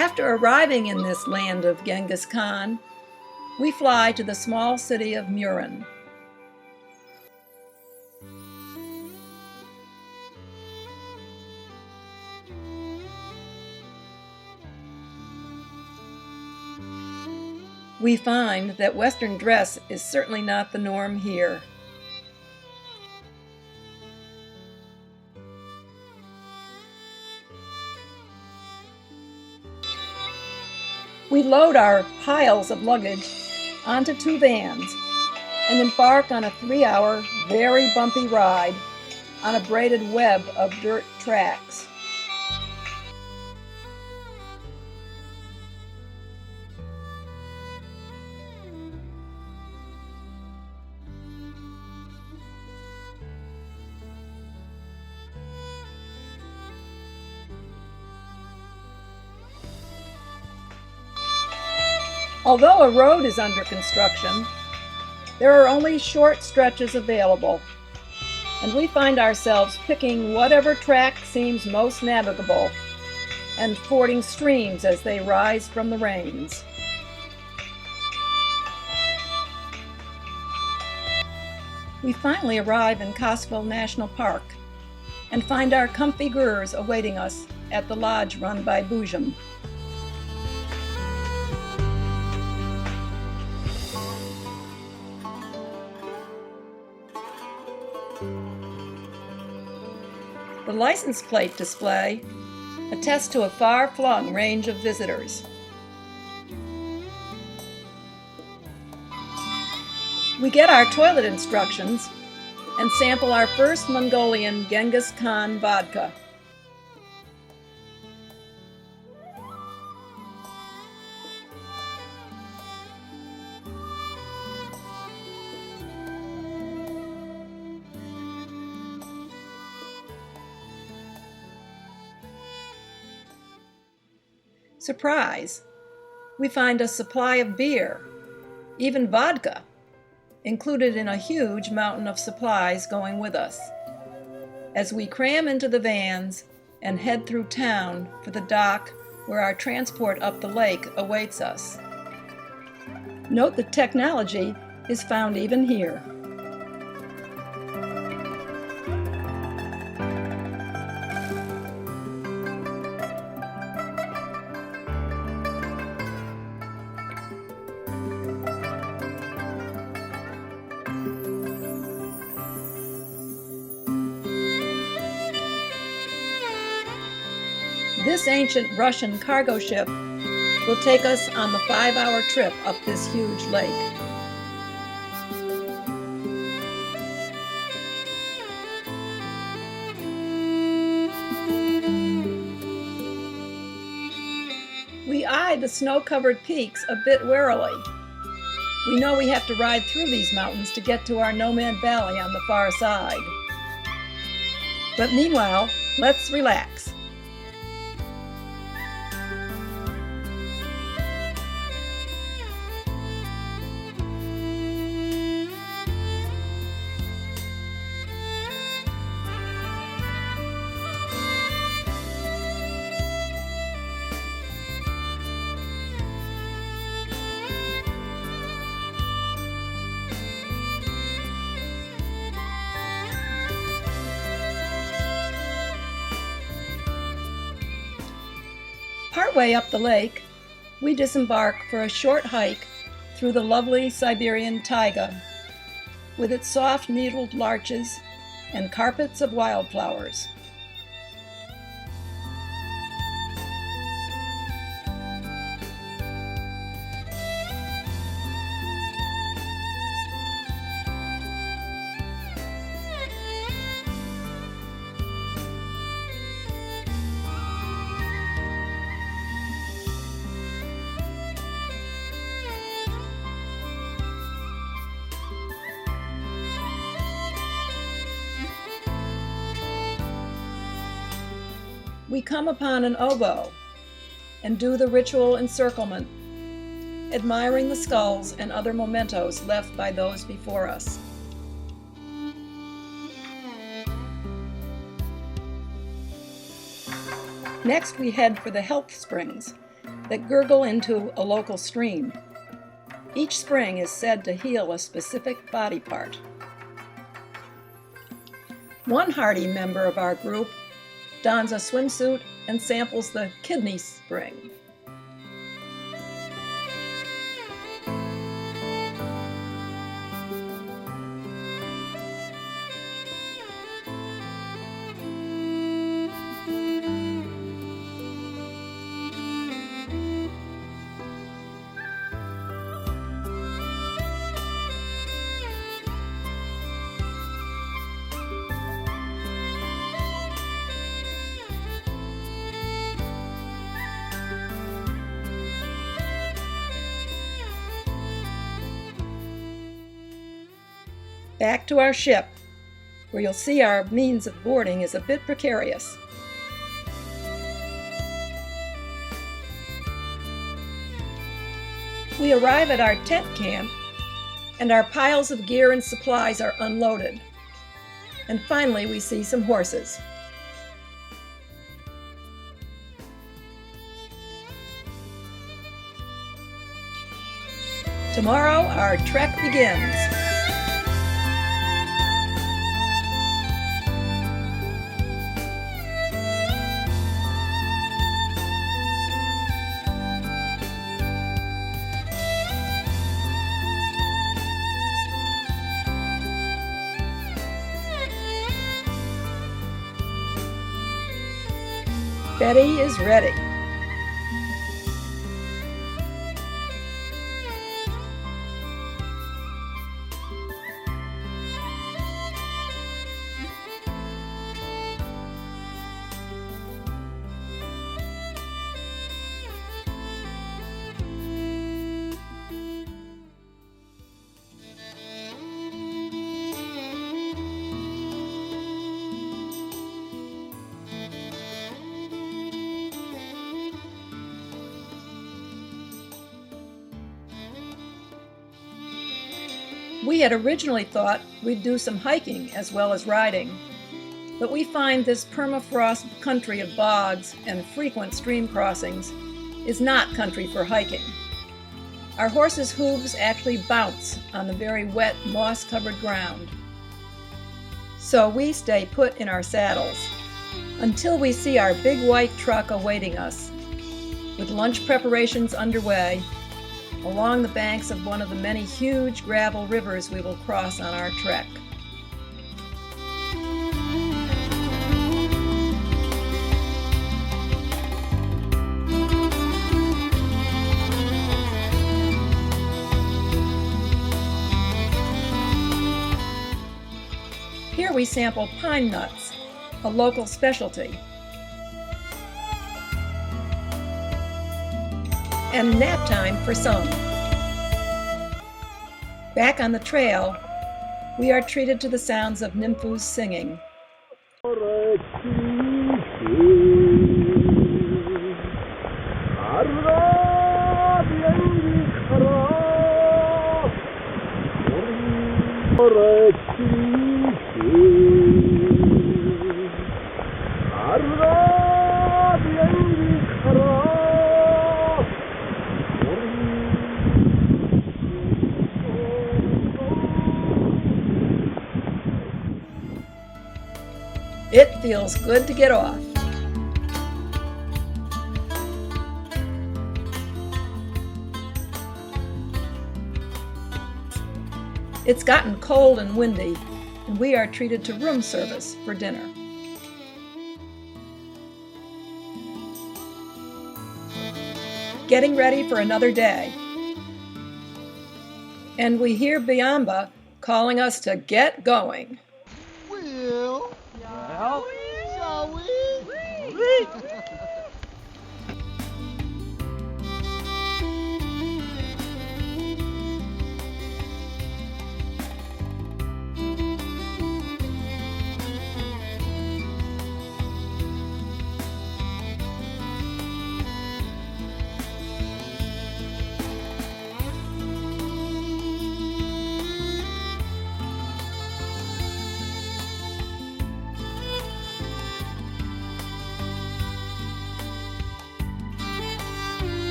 After arriving in this land of Genghis Khan, we fly to the small city of Murin. We find that Western dress is certainly not the norm here. We load our piles of luggage onto 2 vans and embark on a 3-hour, very bumpy ride on a braided web of dirt tracks. Although a road is under construction, there are only short stretches available, and we find ourselves picking whatever track seems most navigable and fording streams as they rise from the rains. We finally arrive in Khovsgol National Park and find our comfy gurs awaiting us at the lodge run by Bujum. The license plate display attests to a far-flung range of visitors. We get our toilet instructions and sample our first Mongolian Genghis Khan vodka. Surprise! We find a supply of beer, even vodka, included in a huge mountain of supplies going with us, as we cram into the vans and head through town for the dock where our transport up the lake awaits us. Note that technology is found even here. This ancient Russian cargo ship will take us on the 5-hour trip up this huge lake. We eye the snow-covered peaks a bit warily. We know we have to ride through these mountains to get to our Nomad Valley on the far side. But meanwhile, let's relax. Partway up the lake, we disembark for a short hike through the lovely Siberian taiga, with its soft needled larches and carpets of wildflowers. We come upon an oboe and do the ritual encirclement, admiring the skulls and other mementos left by those before us. Next, we head for the health springs, that gurgle into a local stream. Each spring is said to heal a specific body part. One hardy member of our group dons a swimsuit and samples the kidney spring. Back to our ship, where you'll see our means of boarding is a bit precarious. We arrive at our tent camp, and our piles of gear and supplies are unloaded. And finally, we see some horses. Tomorrow, our trek begins. Betty is ready. We had originally thought we'd do some hiking as well as riding, but we find this permafrost country of bogs and frequent stream crossings is not country for hiking. Our horses' hooves actually bounce on the very wet, moss-covered ground. So we stay put in our saddles until we see our big white truck awaiting us, with lunch preparations underway along the banks of one of the many huge gravel rivers we will cross on our trek. Here we sample pine nuts, a local specialty. And nap time for some. Back on the trail, we are treated to the sounds of nymphus singing. It feels good to get off. It's gotten cold and windy, and we are treated to room service for dinner. Getting ready for another day. And we hear Biamba calling us to get going. Well, shall we?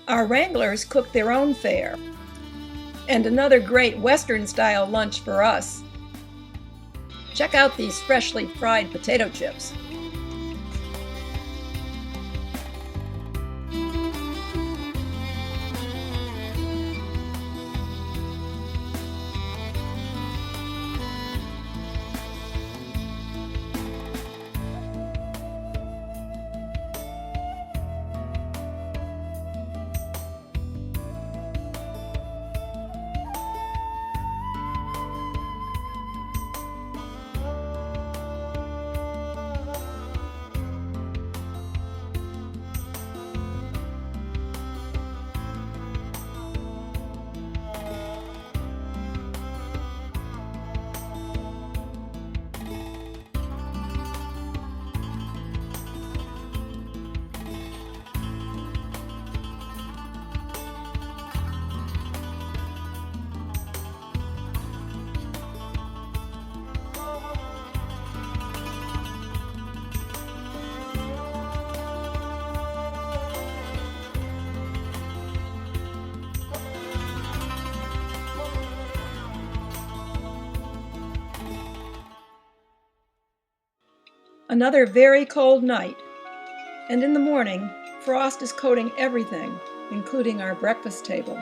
Our wranglers cook their own fare, and another great Western-style lunch for us. Check out these freshly fried potato chips. Another very cold night, and in the morning, frost is coating everything, including our breakfast table.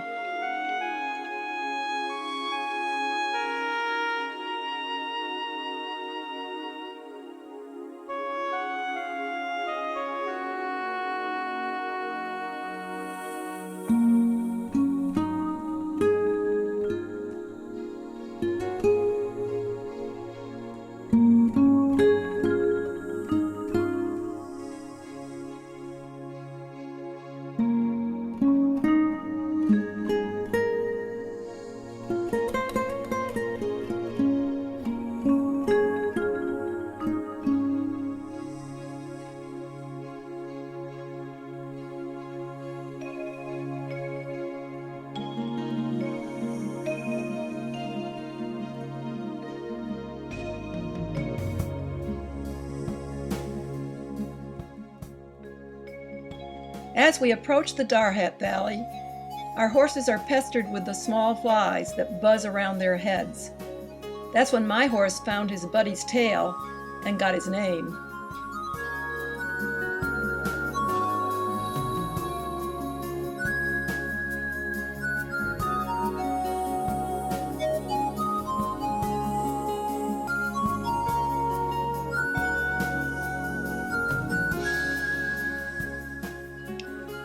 As we approach the Darhat Valley, our horses are pestered with the small flies that buzz around their heads. That's when my horse found his buddy's tail and got his name.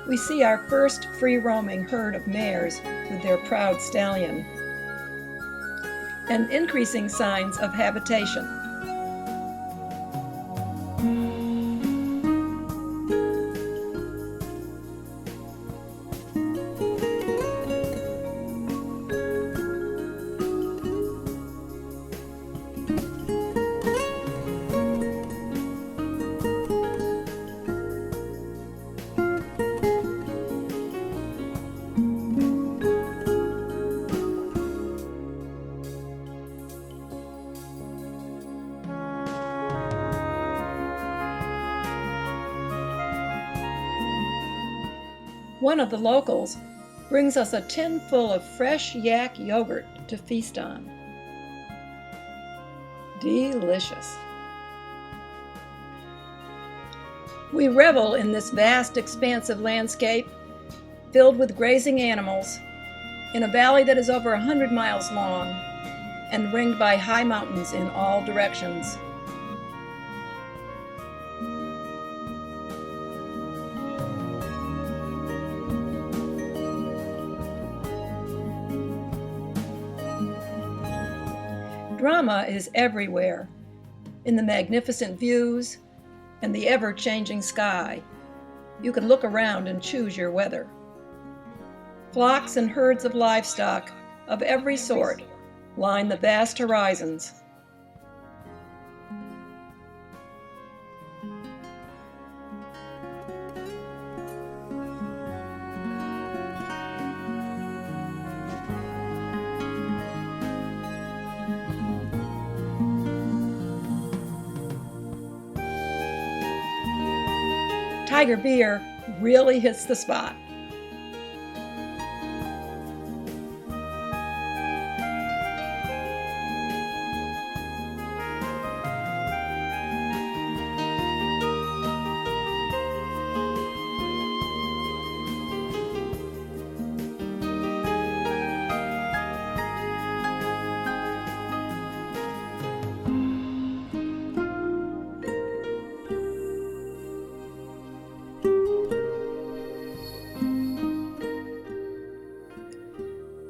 We see our first free-roaming herd of mares with their proud stallion, and increasing signs of habitation. One of the locals brings us a tin full of fresh yak yogurt to feast on. Delicious. We revel in this vast, expansive landscape filled with grazing animals in a valley that is over 100 miles long and ringed by high mountains in all directions. Drama is everywhere, in the magnificent views and the ever-changing sky. You can look around and choose your weather. Flocks and herds of livestock of every sort line the vast horizons. Tiger beer really hits the spot.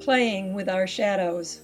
playing with our shadows.